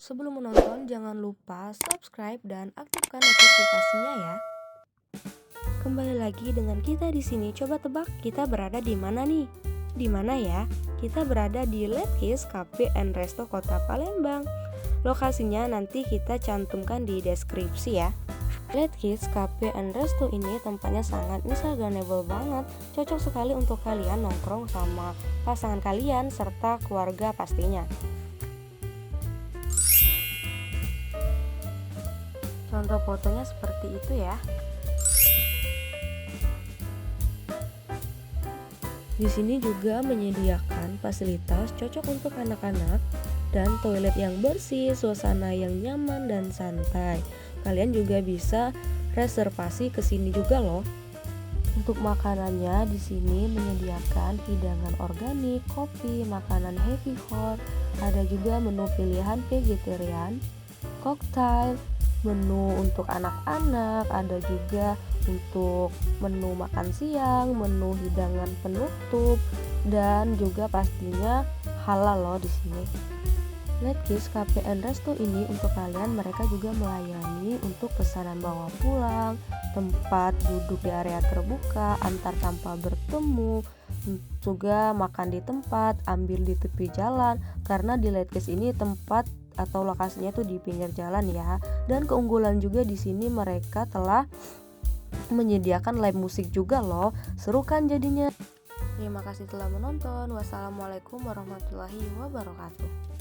Sebelum menonton, jangan lupa subscribe dan aktifkan notifikasinya ya. Kembali lagi dengan kita di sini. Coba tebak kita berada di mana nih? Di mana ya? Kita berada di Letkis Cafe and Resto Kota Palembang. Lokasinya nanti kita cantumkan di deskripsi ya. Letkis Cafe and Resto ini tempatnya sangat instagramable banget. Cocok sekali untuk kalian nongkrong sama pasangan kalian serta keluarga pastinya. Contoh fotonya seperti itu ya. Di sini juga menyediakan fasilitas cocok untuk anak-anak dan toilet yang bersih, suasana yang nyaman dan santai. Kalian juga bisa reservasi ke sini juga loh. Untuk makanannya di sini menyediakan hidangan organik, kopi, makanan heavy hot, ada juga menu pilihan vegetarian, cocktail, menu untuk anak-anak, ada juga untuk menu makan siang, menu hidangan penutup, dan juga pastinya halal loh di sini. Letkis Cafe and Resto ini untuk kalian, mereka juga melayani untuk pesanan bawa pulang, tempat duduk di area terbuka, antar tanpa bertemu, juga makan di tempat, ambil di tepi jalan, karena di Letkis ini tempat atau lokasinya tuh di pinggir jalan ya. Dan keunggulan juga di sini mereka telah menyediakan live musik juga loh. Seru kan jadinya. Terima kasih telah menonton. Wassalamualaikum warahmatullahi wabarakatuh.